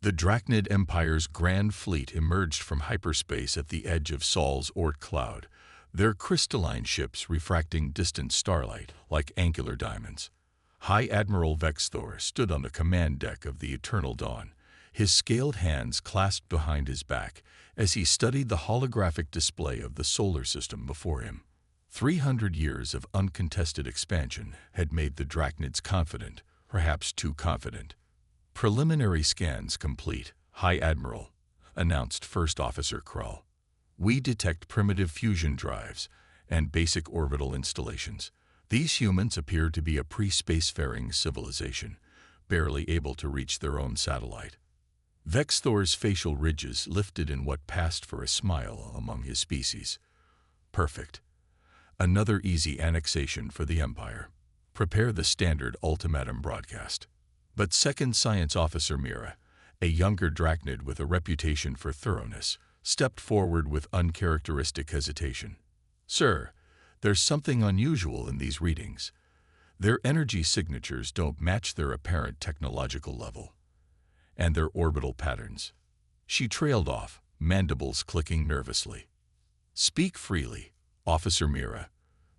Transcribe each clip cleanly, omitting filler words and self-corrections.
The Drachnid Empire's grand fleet emerged from hyperspace at the edge of Sol's Oort cloud, their crystalline ships refracting distant starlight like angular diamonds. High Admiral Vexthor stood on the command deck of the Eternal Dawn, his scaled hands clasped behind his back as he studied the holographic display of the solar system before him. 300 years of uncontested expansion had made the Drachnids confident, perhaps too confident. "Preliminary scans complete, High Admiral," announced First Officer Krull. "We detect primitive fusion drives and basic orbital installations. These humans appear to be a pre-spacefaring civilization, barely able to reach their own satellite." Vexthor's facial ridges lifted in what passed for a smile among his species. "Perfect. Another easy annexation for the Empire. Prepare the standard ultimatum broadcast." But Second Science Officer Mira, a younger Drachnid with a reputation for thoroughness, stepped forward with uncharacteristic hesitation. "Sir, there's something unusual in these readings. Their energy signatures don't match their apparent technological level. And their orbital patterns." She trailed off, mandibles clicking nervously. "Speak freely, Officer Mira,"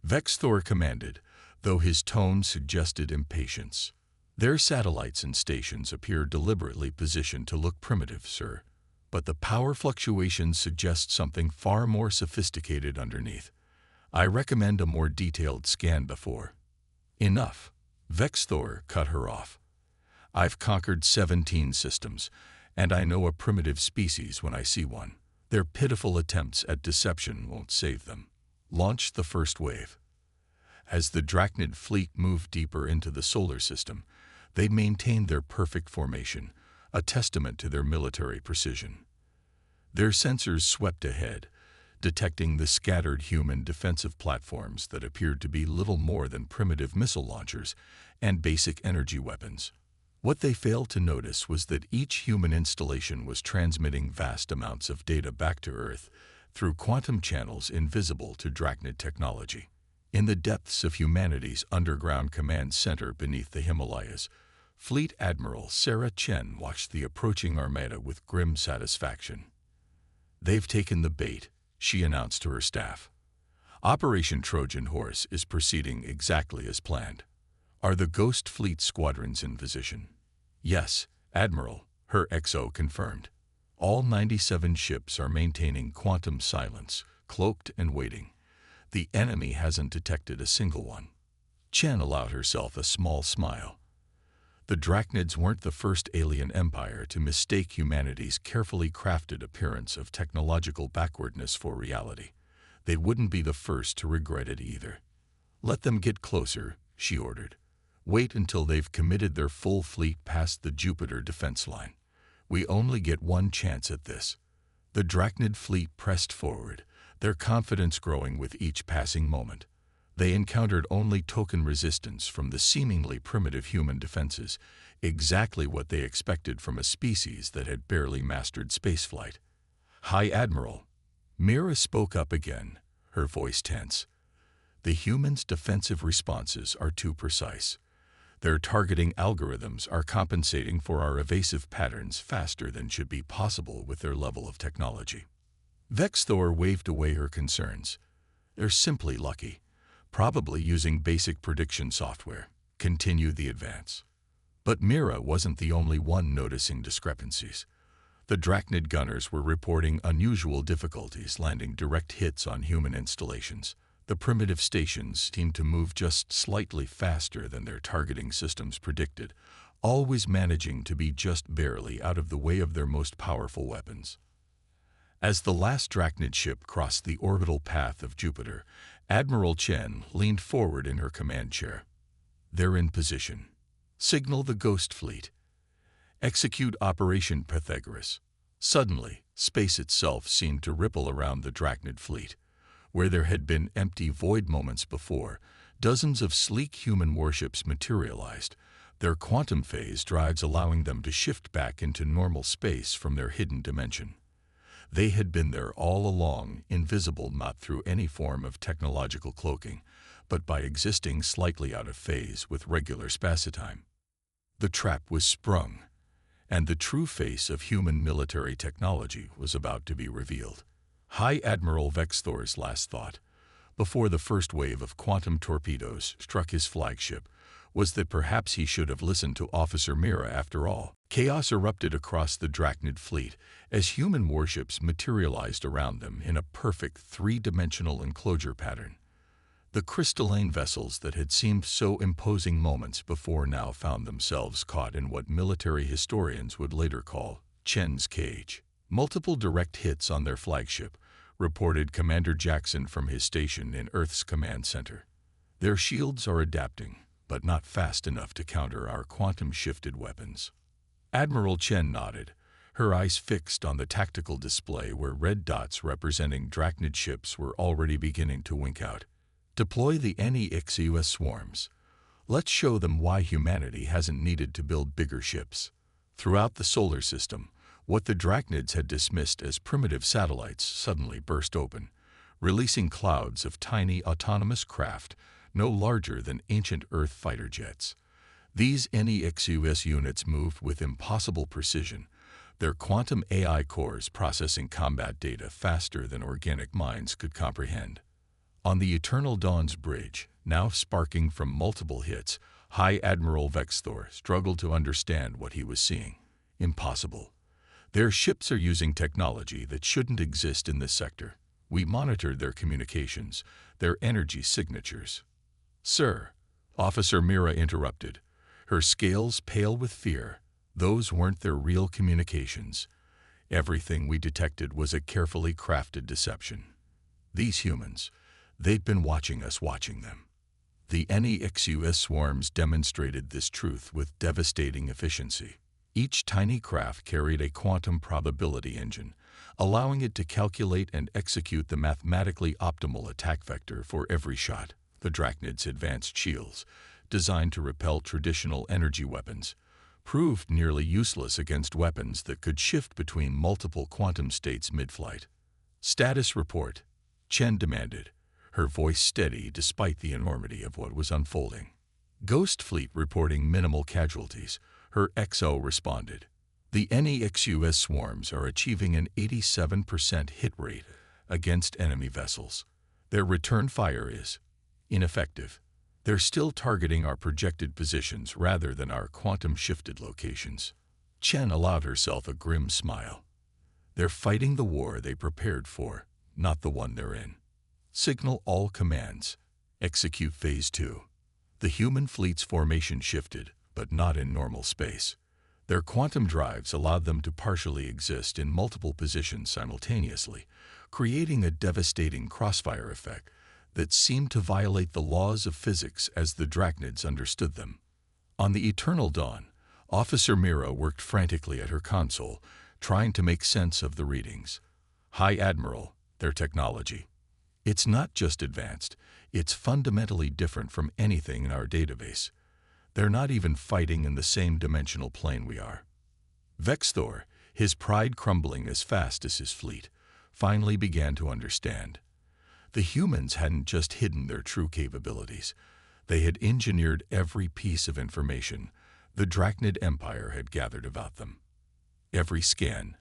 Vexthor commanded, though his tone suggested impatience. "Their satellites and stations appear deliberately positioned to look primitive, sir, but the power fluctuations suggest something far more sophisticated underneath. I recommend a more detailed scan before." "Enough," Vexthor cut her off. "I've conquered 17 systems, and I know a primitive species when I see one. Their pitiful attempts at deception won't save them. Launch the first wave." As the Drachnid fleet moved deeper into the solar system, they maintained their perfect formation, a testament to their military precision. Their sensors swept ahead, detecting the scattered human defensive platforms that appeared to be little more than primitive missile launchers and basic energy weapons. What they failed to notice was that each human installation was transmitting vast amounts of data back to Earth through quantum channels invisible to Drachnid technology. In the depths of humanity's underground command center beneath the Himalayas, Fleet Admiral Sarah Chen watched the approaching armada with grim satisfaction. "They've taken the bait," she announced to her staff. "Operation Trojan Horse is proceeding exactly as planned." "Are the Ghost Fleet squadrons in position?" "Yes, Admiral," her XO confirmed. "All 97 ships are maintaining quantum silence, cloaked and waiting. The enemy hasn't detected a single one." Chen allowed herself a small smile. The Drachnids weren't the first alien empire to mistake humanity's carefully crafted appearance of technological backwardness for reality. They wouldn't be the first to regret it either. "Let them get closer," she ordered. "Wait until they've committed their full fleet past the Jupiter defense line. We only get one chance at this." The Drachnid fleet pressed forward, their confidence growing with each passing moment. They encountered only token resistance from the seemingly primitive human defenses, exactly what they expected from a species that had barely mastered spaceflight. "High Admiral," Mira spoke up again, her voice tense. "The humans' defensive responses are too precise. Their targeting algorithms are compensating for our evasive patterns faster than should be possible with their level of technology." Vexthor waved away her concerns. "They're simply lucky. Probably using basic prediction software. Continue the advance." But Mira wasn't the only one noticing discrepancies. The Drachnid gunners were reporting unusual difficulties landing direct hits on human installations. The primitive stations seemed to move just slightly faster than their targeting systems predicted, always managing to be just barely out of the way of their most powerful weapons. As the last Drachnid ship crossed the orbital path of Jupiter, Admiral Chen leaned forward in her command chair. "They're in position. Signal the Ghost Fleet. Execute Operation Pythagoras." Suddenly, space itself seemed to ripple around the Drachnid fleet. Where there had been empty void moments before, dozens of sleek human warships materialized, their quantum phase drives allowing them to shift back into normal space from their hidden dimension. They had been there all along, invisible not through any form of technological cloaking, but by existing slightly out of phase with regular spacetime. The trap was sprung, and the true face of human military technology was about to be revealed. High Admiral Vexthor's last thought, before the first wave of quantum torpedoes struck his flagship, was that perhaps he should have listened to Officer Mira after all. Chaos erupted across the Drachnid fleet as human warships materialized around them in a perfect three-dimensional enclosure pattern. The crystalline vessels that had seemed so imposing moments before now found themselves caught in what military historians would later call Chen's cage. Multiple direct hits on their flagship, reported Commander Jackson from his station in Earth's command center. Their shields are adapting, but not fast enough to counter our quantum-shifted weapons. Admiral Chen nodded, her eyes fixed on the tactical display where red dots representing Drachnid ships were already beginning to wink out. Deploy the NEXUS swarms. Let's show them why humanity hasn't needed to build bigger ships. Throughout the solar system, what the Drachnids had dismissed as primitive satellites suddenly burst open, releasing clouds of tiny autonomous craft no larger than ancient Earth fighter jets. These NEXUS units moved with impossible precision, their quantum AI cores processing combat data faster than organic minds could comprehend. On the Eternal Dawn's bridge, now sparking from multiple hits, High Admiral Vexthor struggled to understand what he was seeing. Impossible. Their ships are using technology that shouldn't exist in this sector. We monitored their communications, their energy signatures. Sir, Officer Mira interrupted, her scales pale with fear. Those weren't their real communications. Everything we detected was a carefully crafted deception. These humans, they'd been watching us watching them. The NEXUS swarms demonstrated this truth with devastating efficiency. Each tiny craft carried a quantum probability engine, allowing it to calculate and execute the mathematically optimal attack vector for every shot. The Drachnid's advanced shields, designed to repel traditional energy weapons, proved nearly useless against weapons that could shift between multiple quantum states mid-flight. Status report, Chen demanded, her voice steady despite the enormity of what was unfolding. Ghost Fleet reporting minimal casualties, her XO responded. The NEXUS swarms are achieving an 87% hit rate against enemy vessels. Their return fire is ineffective. They're still targeting our projected positions rather than our quantum-shifted locations. Chen allowed herself a grim smile. They're fighting the war they prepared for, not the one they're in. Signal all commands. Execute Phase 2. The human fleet's formation shifted, but not in normal space. Their quantum drives allowed them to partially exist in multiple positions simultaneously, creating a devastating crossfire effect that seemed to violate the laws of physics as the Drachnids understood them. On the Eternal Dawn, Officer Mira worked frantically at her console, trying to make sense of the readings. High Admiral, their technology. It's not just advanced, it's fundamentally different from anything in our database. They're not even fighting in the same dimensional plane we are. Vexthor, his pride crumbling as fast as his fleet, finally began to understand. The humans hadn't just hidden their true capabilities. They had engineered every piece of information the Drachnid Empire had gathered about them. Every scan,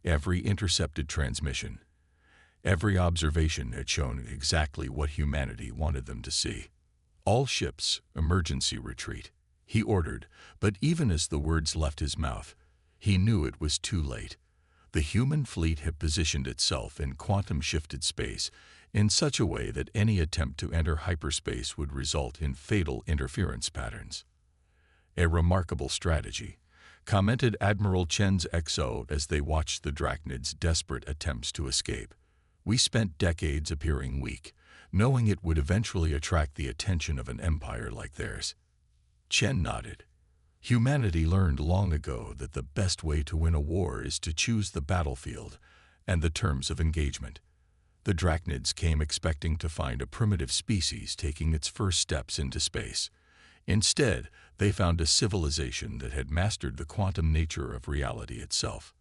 every intercepted transmission, every observation had shown exactly what humanity wanted them to see. All ships, emergency retreat, he ordered, but even as the words left his mouth, he knew it was too late. The human fleet had positioned itself in quantum-shifted space in such a way that any attempt to enter hyperspace would result in fatal interference patterns. A remarkable strategy, commented Admiral Chen's XO as they watched the Drachnids' desperate attempts to escape. We spent decades appearing weak, knowing it would eventually attract the attention of an empire like theirs. Chen nodded. Humanity learned long ago that the best way to win a war is to choose the battlefield and the terms of engagement. The Drachnids came expecting to find a primitive species taking its first steps into space. Instead, they found a civilization that had mastered the quantum nature of reality itself.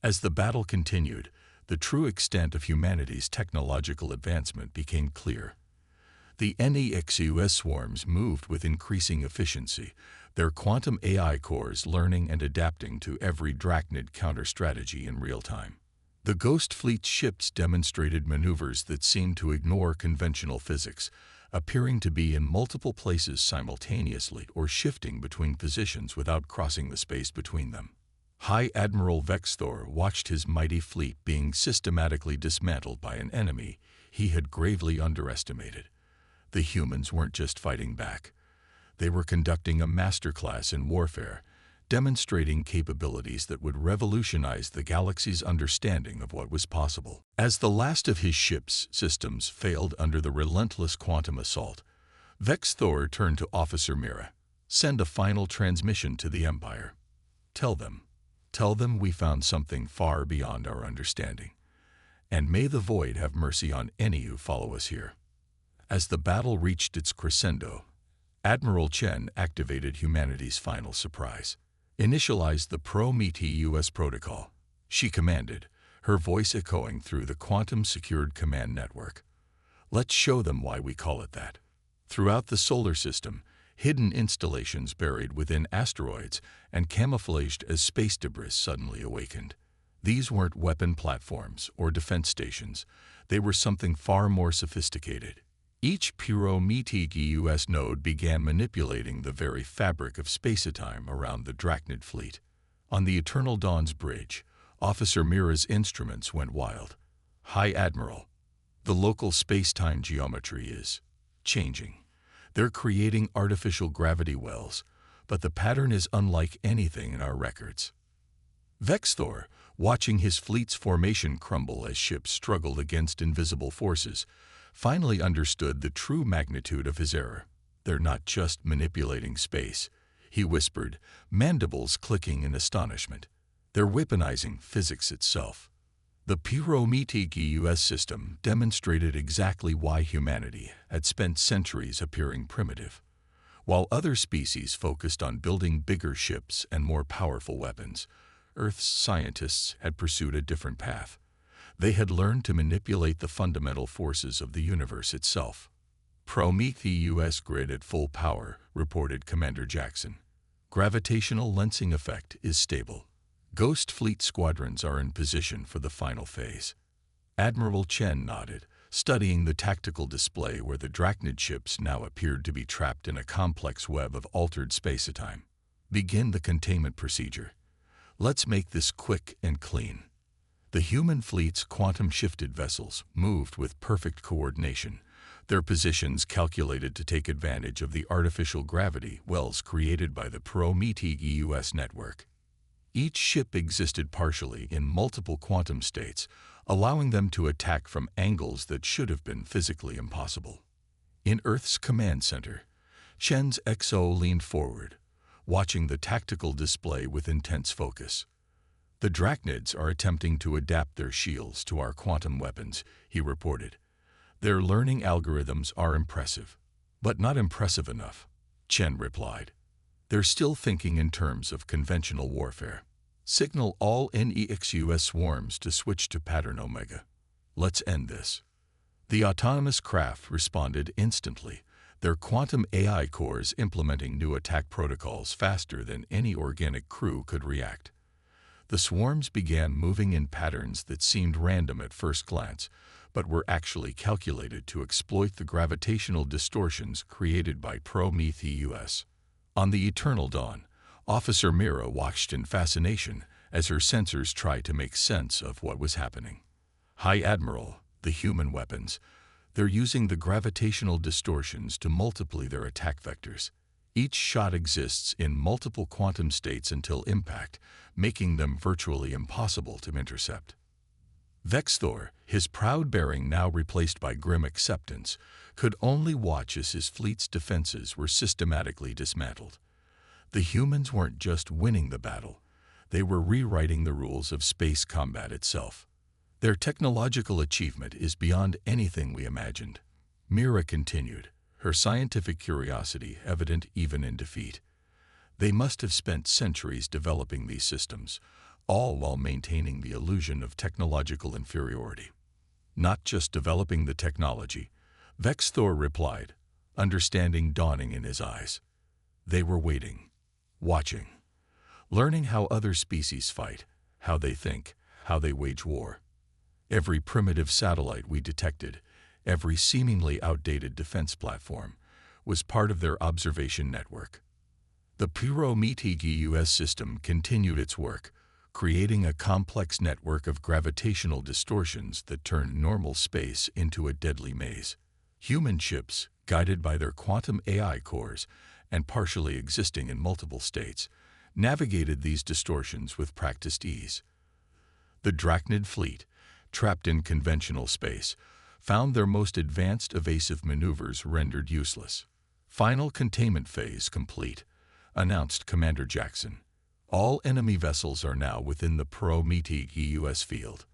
As the battle continued, the true extent of humanity's technological advancement became clear. The NEXUS swarms moved with increasing efficiency, their quantum AI cores learning and adapting to every Drachnid counter-strategy in real time. The Ghost Fleet ships demonstrated maneuvers that seemed to ignore conventional physics, appearing to be in multiple places simultaneously or shifting between positions without crossing the space between them. High Admiral Vexthor watched his mighty fleet being systematically dismantled by an enemy he had gravely underestimated. The humans weren't just fighting back. They were conducting a masterclass in warfare, demonstrating capabilities that would revolutionize the galaxy's understanding of what was possible. As the last of his ship's systems failed under the relentless quantum assault, Vexthor turned to Officer Mira. "Send a final transmission to the Empire. Tell them we found something far beyond our understanding. And may the Void have mercy on any who follow us here." As the battle reached its crescendo, Admiral Chen activated humanity's final surprise. "Initialize the Prometheus protocol," she commanded, her voice echoing through the quantum-secured command network. "Let's show them why we call it that." Throughout the solar system, hidden installations buried within asteroids and camouflaged as space debris suddenly awakened. These weren't weapon platforms or defense stations. They were something far more sophisticated. Each Prometheus node began manipulating the very fabric of space-time around the Drachnid fleet. On the Eternal Dawn's bridge, Officer Mira's instruments went wild. "High Admiral, the local space-time geometry is changing. They're creating artificial gravity wells, but the pattern is unlike anything in our records." Vexthor, watching his fleet's formation crumble as ships struggled against invisible forces, finally understood the true magnitude of his error. "They're not just manipulating space," he whispered, mandibles clicking in astonishment. "They're weaponizing physics itself." The Prometheus system demonstrated exactly why humanity had spent centuries appearing primitive. While other species focused on building bigger ships and more powerful weapons, Earth's scientists had pursued a different path. They had learned to manipulate the fundamental forces of the universe itself. "Prometheus grid at full power," reported Commander Jackson. "Gravitational lensing effect is stable. Ghost Fleet squadrons are in position for the final phase." Admiral Chen nodded, studying the tactical display where the Drachnid ships now appeared to be trapped in a complex web of altered space-time. "Begin the containment procedure. Let's make this quick and clean." The human fleet's quantum-shifted vessels moved with perfect coordination, their positions calculated to take advantage of the artificial gravity wells created by the Prometheus network. Each ship existed partially in multiple quantum states, allowing them to attack from angles that should have been physically impossible. In Earth's command center, Chen's XO leaned forward, watching the tactical display with intense focus. "The Drachnids are attempting to adapt their shields to our quantum weapons," he reported. "Their learning algorithms are impressive, but not impressive enough," Chen replied. "They're still thinking in terms of conventional warfare. Signal all NEXUS swarms to switch to pattern Omega. Let's end this." The autonomous craft responded instantly, their quantum AI cores implementing new attack protocols faster than any organic crew could react. The swarms began moving in patterns that seemed random at first glance, but were actually calculated to exploit the gravitational distortions created by Prometheus. On the Eternal Dawn, Officer Mira watched in fascination as her sensors tried to make sense of what was happening. "High Admiral, the human weapons, they're using the gravitational distortions to multiply their attack vectors. Each shot exists in multiple quantum states until impact, making them virtually impossible to intercept." Vexthor, his proud bearing now replaced by grim acceptance, could only watch as his fleet's defenses were systematically dismantled. The humans weren't just winning the battle, they were rewriting the rules of space combat itself. "Their technological achievement is beyond anything we imagined," Mira continued, her scientific curiosity evident even in defeat. "They must have spent centuries developing these systems, all while maintaining the illusion of technological inferiority. Not just developing the technology, Vexthor replied, understanding dawning in his eyes. They were waiting, watching, learning how other species fight, how they think, how they wage war. Every primitive satellite we detected, every seemingly outdated defense platform, was part of their observation network. The Provoked US system continued its work, creating a complex network of gravitational distortions that turned normal space into a deadly maze. Human ships, guided by their quantum AI cores and partially existing in multiple states, navigated these distortions with practiced ease. The Drachnid fleet, trapped in conventional space, found their most advanced evasive maneuvers rendered useless. Final containment phase complete, announced Commander Jackson. All enemy vessels are now within the Provoked US field.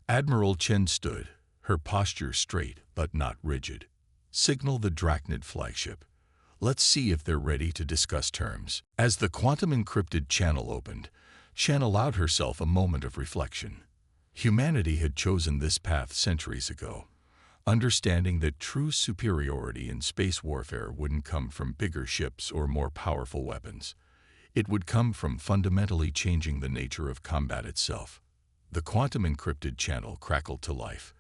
Admiral Chen stood, her posture straight but not rigid. Signal the Drachnid flagship. Let's see if they're ready to discuss terms. As the quantum-encrypted channel opened, Chen allowed herself a moment of reflection. Humanity had chosen this path centuries ago, understanding that true superiority in space warfare wouldn't come from bigger ships or more powerful weapons. It would come from fundamentally changing the nature of combat itself. The quantum-encrypted channel crackled to life,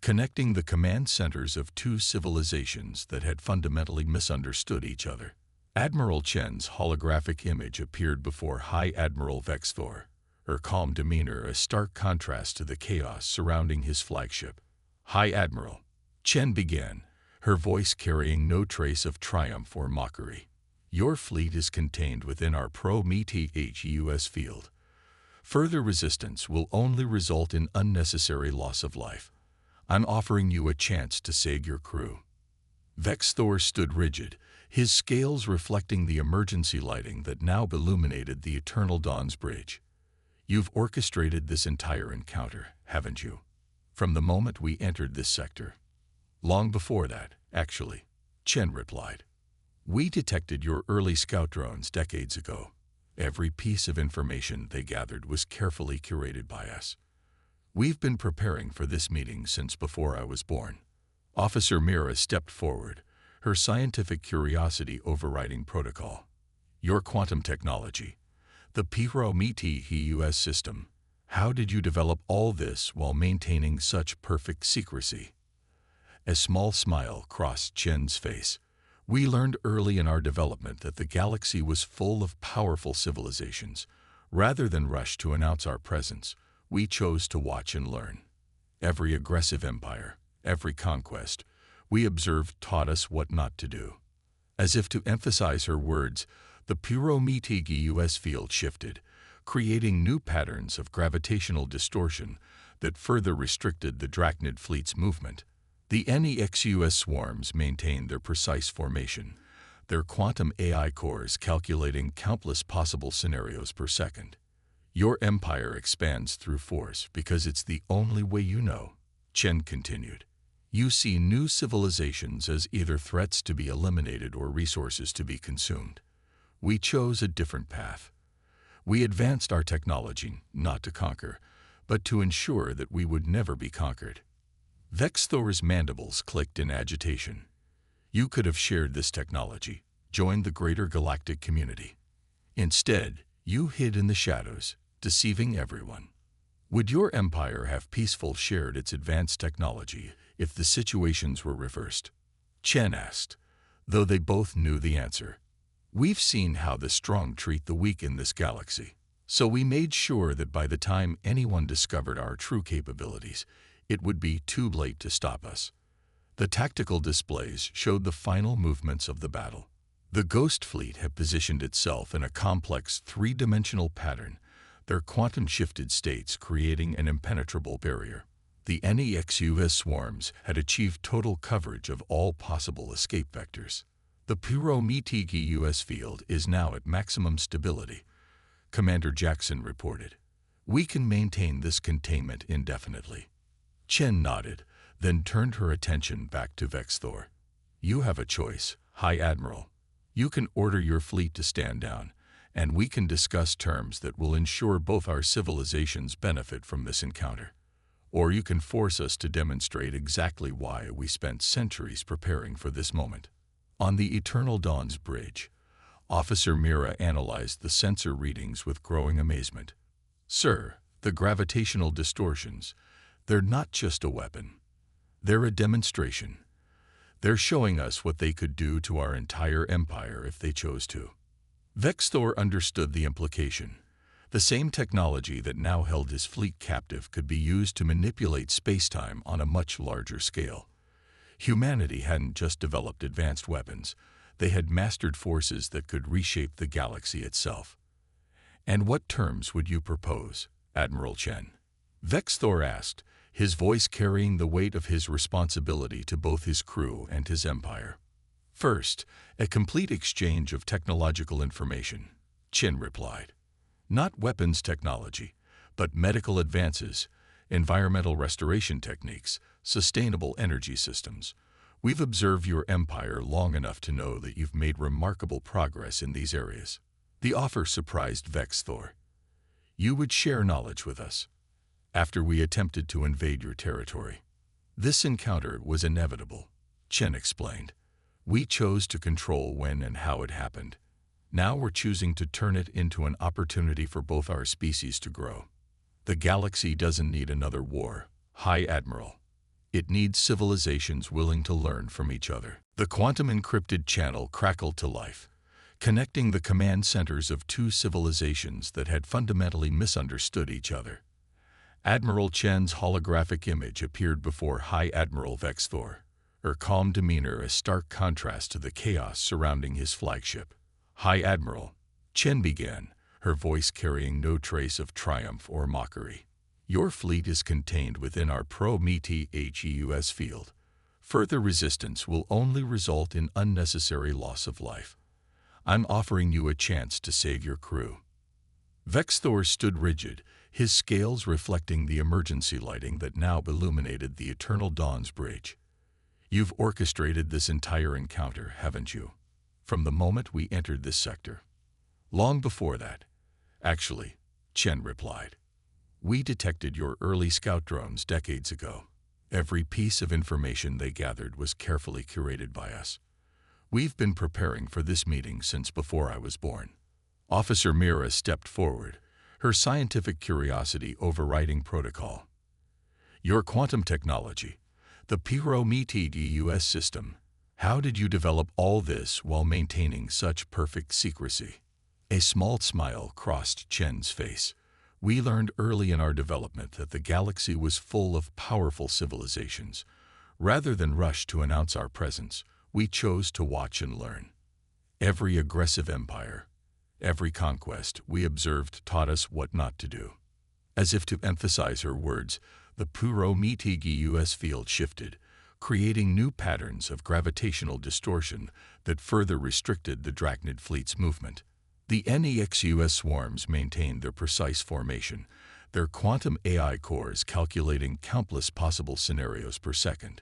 connecting the command centers of two civilizations that had fundamentally misunderstood each other. Admiral Chen's holographic image appeared before High Admiral Vexthor, her calm demeanor a stark contrast to the chaos surrounding his flagship. High Admiral, Chen began, her voice carrying no trace of triumph or mockery. Your fleet is contained within our Provoked US field. Further resistance will only result in unnecessary loss of life. I'm offering you a chance to save your crew. Vexthor stood rigid, his scales reflecting the emergency lighting that now illuminated the Eternal Dawn's bridge. You've orchestrated this entire encounter, haven't you? From the moment we entered this sector. Long before that, actually, Chen replied. We detected your early scout drones decades ago. Every piece of information they gathered was carefully curated by us. We've been preparing for this meeting since before I was born. Officer Mira stepped forward, her scientific curiosity overriding protocol. Your quantum technology, the Provoked US system. How did you develop all this while maintaining such perfect secrecy? A small smile crossed Chen's face. We learned early in our development that the galaxy was full of powerful civilizations. Rather than rush to announce our presence, we chose to watch and learn. Every aggressive empire, every conquest, we observed taught us what not to do. As if to emphasize her words, the Provoked US field shifted, creating new patterns of gravitational distortion that further restricted the Drachnid fleet's movement. The NEXUS swarms maintained their precise formation, their quantum AI cores calculating countless possible scenarios per second. Your empire expands through force because it's the only way you know, Chen continued. You see new civilizations as either threats to be eliminated or resources to be consumed. We chose a different path. We advanced our technology not to conquer, but to ensure that we would never be conquered. Vexthor's mandibles clicked in agitation. You could have shared this technology, joined the greater galactic community. Instead, you hid in the shadows, deceiving everyone. Would your empire have peacefully shared its advanced technology if the situations were reversed? Chen asked, though they both knew the answer. We've seen how the strong treat the weak in this galaxy, so we made sure that by the time anyone discovered our true capabilities, it would be too late to stop us. The tactical displays showed the final movements of the battle. The Ghost Fleet had positioned itself in a complex three-dimensional pattern, their quantum-shifted states creating an impenetrable barrier. The NEXUS swarms had achieved total coverage of all possible escape vectors. The Provoked US field is now at maximum stability, Commander Jackson reported. We can maintain this containment indefinitely. Chen nodded, then turned her attention back to Vexthor. You have a choice, High Admiral. You can order your fleet to stand down, and we can discuss terms that will ensure both our civilizations benefit from this encounter. or you can force us to demonstrate exactly why we spent centuries preparing for this moment. On the Eternal Dawn's bridge, Officer Mira analyzed the sensor readings with growing amazement. "Sir, the gravitational distortions, they're not just a weapon. They're a demonstration. They're showing us what they could do to our entire empire if they chose to." Vexthor understood the implication. The same technology that now held his fleet captive could be used to manipulate spacetime on a much larger scale. Humanity hadn't just developed advanced weapons, they had mastered forces that could reshape the galaxy itself. "And what terms would you propose, Admiral Chen?" Vexthor asked, his voice carrying the weight of his responsibility to both his crew and his empire. "First, a complete exchange of technological information," Chen replied. "Not weapons technology, but medical advances, environmental restoration techniques, sustainable energy systems. We've observed your empire long enough to know that you've made remarkable progress in these areas." The offer surprised Vexthor. "You would share knowledge with us after we attempted to invade your territory." "This encounter was inevitable," Chen explained. "We chose to control when and how it happened. Now we're choosing to turn it into an opportunity for both our species to grow. The galaxy doesn't need another war, High Admiral. It needs civilizations willing to learn from each other." The quantum-encrypted channel crackled to life, connecting the command centers of two civilizations that had fundamentally misunderstood each other. Admiral Chen's holographic image appeared before High Admiral Vexthor, her calm demeanor a stark contrast to the chaos surrounding his flagship. "High Admiral," Chen began, her voice carrying no trace of triumph or mockery. "Your fleet is contained within our Pro-Metis field. Further resistance will only result in unnecessary loss of life. I'm offering you a chance to save your crew." Vexthor stood rigid, his scales reflecting the emergency lighting that now illuminated the Eternal Dawn's bridge. "You've orchestrated this entire encounter, haven't you? From the moment we entered this sector." "Long before that, actually," Chen replied. "We detected your early scout drones decades ago. Every piece of information they gathered was carefully curated by us. We've been preparing for this meeting since before I was born." Officer Mira stepped forward, her scientific curiosity overriding protocol. "Your quantum technology, the Pro-Metis system. How did you develop all this while maintaining such perfect secrecy?" A small smile crossed Chen's face. "We learned early in our development that the galaxy was full of powerful civilizations. Rather than rush to announce our presence, we chose to watch and learn. Every aggressive empire, every conquest we observed taught us what not to do." As if to emphasize her words, the Pro-Metis field shifted, creating new patterns of gravitational distortion that further restricted the Drachnid fleet's movement. The NEXUS swarms maintained their precise formation, their quantum AI cores calculating countless possible scenarios per second.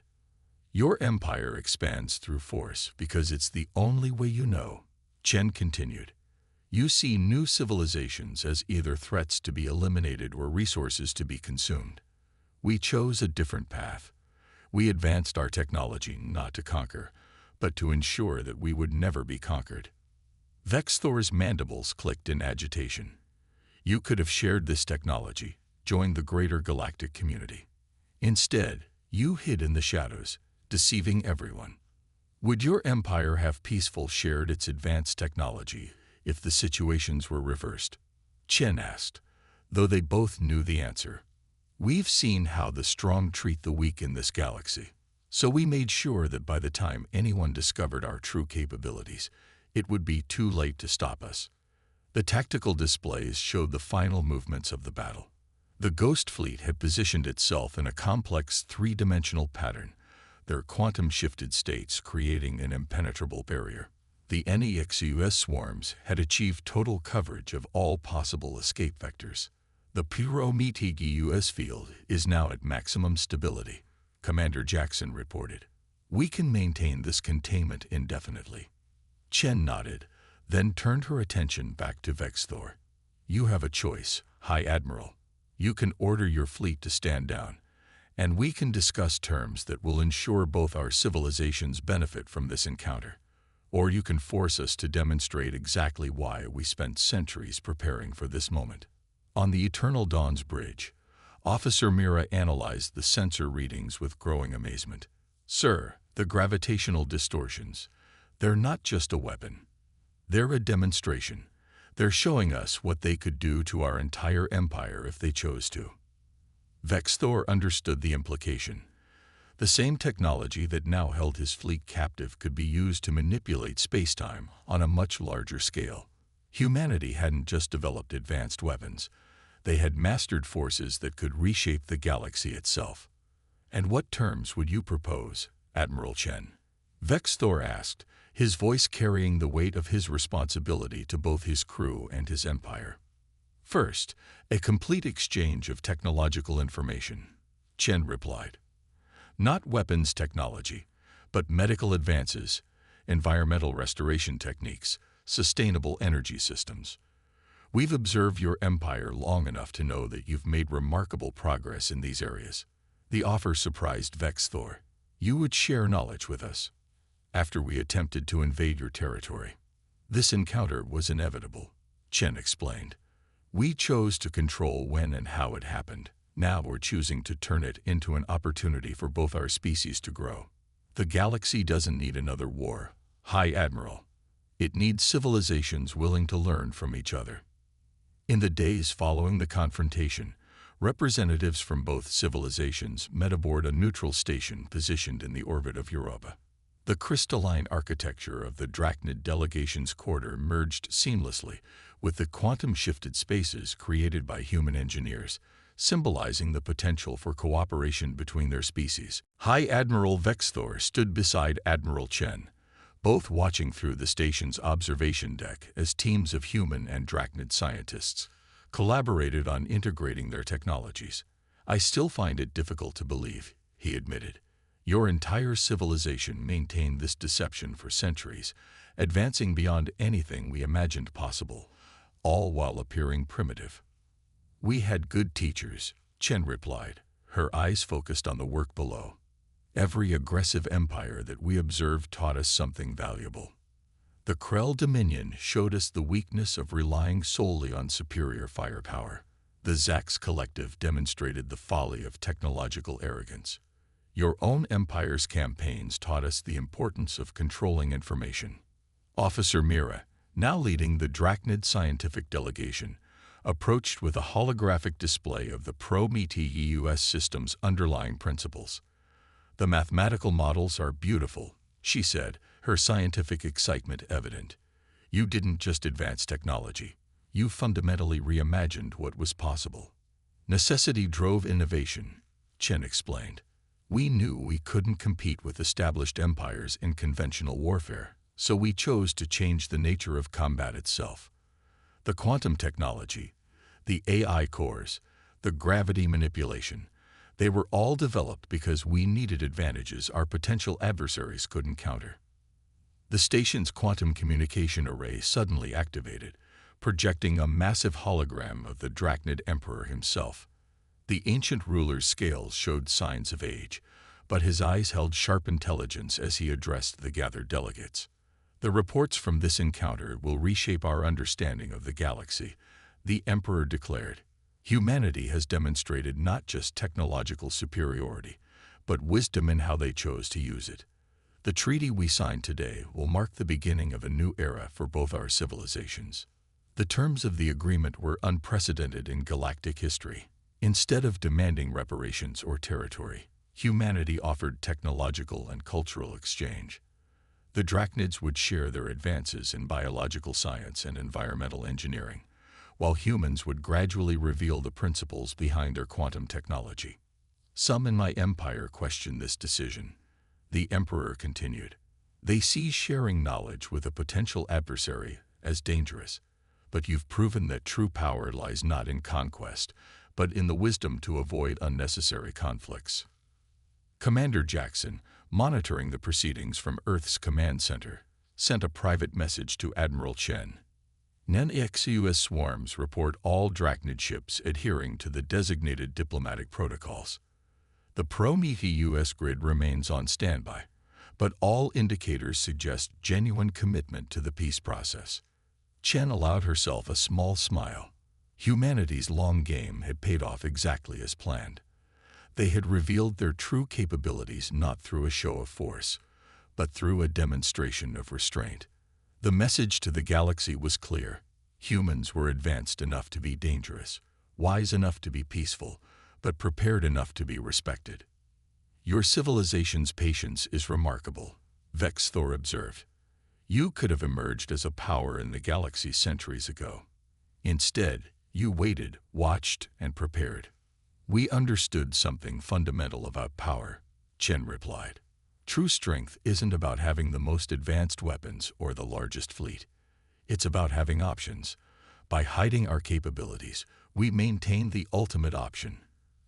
"Your empire expands through force because it's the only way you know," Chen continued. "You see new civilizations as either threats to be eliminated or resources to be consumed. We chose a different path. We advanced our technology not to conquer, but to ensure that we would never be conquered." Vexthor's mandibles clicked in agitation. "You could have shared this technology, joined the greater galactic community. Instead, you hid in the shadows, deceiving everyone. Would your empire have peacefully shared its advanced technology if the situations were reversed?" Chen asked, though they both knew the answer. "We've seen how the strong treat the weak in this galaxy, so we made sure that by the time anyone discovered our true capabilities, it would be too late to stop us." The tactical displays showed the final movements of the battle. The Ghost Fleet had positioned itself in a complex three-dimensional pattern, their quantum-shifted states creating an impenetrable barrier. The NEXUS swarms had achieved total coverage of all possible escape vectors. "The Pro-Metis field is now at maximum stability," Commander Jackson reported. "We can maintain this containment indefinitely." Chen nodded, then turned her attention back to Vexthor. "You have a choice, High Admiral. You can order your fleet to stand down, and we can discuss terms that will ensure both our civilizations benefit from this encounter. Or you can force us to demonstrate exactly why we spent centuries preparing for this moment. On the Eternal Dawn's bridge, Officer Mira analyzed the sensor readings with growing amazement. "Sir, the gravitational distortions, they're not just a weapon. They're a demonstration. They're showing us what they could do to our entire empire if they chose to." Vexthor understood the implication. The same technology that now held his fleet captive could be used to manipulate spacetime on a much larger scale. Humanity hadn't just developed advanced weapons. They had mastered forces that could reshape the galaxy itself. "And what terms would you propose, Admiral Chen?" Vexthor asked, his voice carrying the weight of his responsibility to both his crew and his empire. "First, a complete exchange of technological information," Chen replied. "Not weapons technology, but medical advances, environmental restoration techniques, sustainable energy systems. We've observed your empire long enough to know that you've made remarkable progress in these areas." The offer surprised Vexthor. "You would share knowledge with us after we attempted to invade your territory." "This encounter was inevitable," Chen explained. "We chose to control when and how it happened. Now we're choosing to turn it into an opportunity for both our species to grow. The galaxy doesn't need another war, High Admiral. It needs civilizations willing to learn from each other." In the days following the confrontation, representatives from both civilizations met aboard a neutral station positioned in the orbit of Europa. The crystalline architecture of the Drachnid delegation's quarter merged seamlessly with the quantum-shifted spaces created by human engineers, symbolizing the potential for cooperation between their species. High Admiral Vexthor stood beside Admiral Chen, both watching through the station's observation deck as teams of human and Drachnid scientists collaborated on integrating their technologies. "I still find it difficult to believe," he admitted. "Your entire civilization maintained this deception for centuries, advancing beyond anything we imagined possible, all while appearing primitive." "We had good teachers," Chen replied, her eyes focused on the work below. "Every aggressive empire that we observed taught us something valuable. The Krell Dominion showed us the weakness of relying solely on superior firepower. The Zax Collective demonstrated the folly of technological arrogance. Your own empire's campaigns taught us the importance of controlling information." Officer Mira, now leading the Drachnid scientific delegation, approached with a holographic display of the Prometheus system's underlying principles. "The mathematical models are beautiful," she said, her scientific excitement evident. "You didn't just advance technology. You fundamentally reimagined what was possible." "Necessity drove innovation," Chen explained. "We knew we couldn't compete with established empires in conventional warfare, so we chose to change the nature of combat itself. The quantum technology, the AI cores, the gravity manipulation, they were all developed because we needed advantages our potential adversaries couldn't counter." The station's quantum communication array suddenly activated, projecting a massive hologram of the Drachnid Emperor himself. The ancient ruler's scales showed signs of age, but his eyes held sharp intelligence as he addressed the gathered delegates. "The reports from this encounter will reshape our understanding of the galaxy," the Emperor declared. "Humanity has demonstrated not just technological superiority, but wisdom in how they chose to use it. The treaty we signed today will mark the beginning of a new era for both our civilizations." The terms of the agreement were unprecedented in galactic history. Instead of demanding reparations or territory, humanity offered technological and cultural exchange. The Drachnids would share their advances in biological science and environmental engineering, while humans would gradually reveal the principles behind their quantum technology. "Some in my empire question this decision," the Emperor continued. "They see sharing knowledge with a potential adversary as dangerous, but you've proven that true power lies not in conquest, but in the wisdom to avoid unnecessary conflicts." Commander Jackson, monitoring the proceedings from Earth's command center, sent a private message to Admiral Chen. "NEXUS swarms report all Drachnid ships adhering to the designated diplomatic protocols. The Prometheus grid remains on standby, but all indicators suggest genuine commitment to the peace process. Chen allowed herself a small smile. Humanity's long game had paid off exactly as planned. They had revealed their true capabilities not through a show of force, but through a demonstration of restraint. The message to the galaxy was clear. Humans were advanced enough to be dangerous, wise enough to be peaceful, but prepared enough to be respected. Your civilization's patience is remarkable, Vex Thor observed. You could have emerged as a power in the galaxy centuries ago. Instead, you waited, watched, and prepared. We understood something fundamental about power, Chen replied. True strength isn't about having the most advanced weapons or the largest fleet. It's about having options. By hiding our capabilities, we maintain the ultimate option,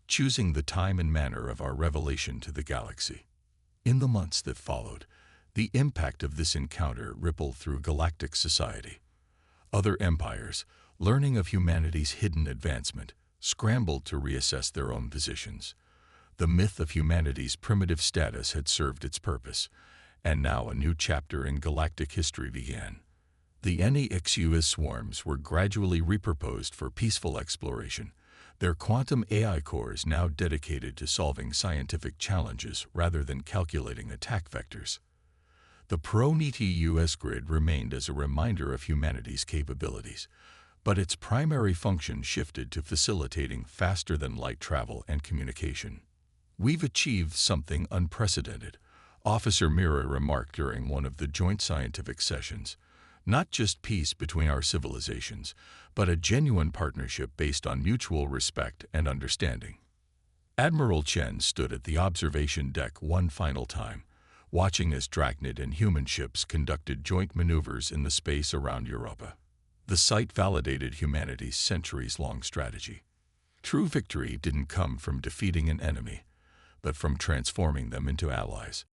choosing the time and manner of our revelation to the galaxy. In the months that followed, the impact of this encounter rippled through galactic society. Other empires, learning of humanity's hidden advancement, scrambled to reassess their own positions. The myth of humanity's primitive status had served its purpose, and now a new chapter in galactic history began. The NEXUS swarms were gradually repurposed for peaceful exploration, their quantum AI cores now dedicated to solving scientific challenges rather than calculating attack vectors. The Prometheus grid remained as a reminder of humanity's capabilities, but its primary function shifted to facilitating faster-than-light travel and communication. We've achieved something unprecedented, Officer Mira remarked during one of the joint scientific sessions. Not just peace between our civilizations, but a genuine partnership based on mutual respect and understanding. Admiral Chen stood at the observation deck one final time, watching as Drachnid and human ships conducted joint maneuvers in the space around Europa. The sight validated humanity's centuries-long strategy. True victory didn't come from defeating an enemy, but from transforming them into allies.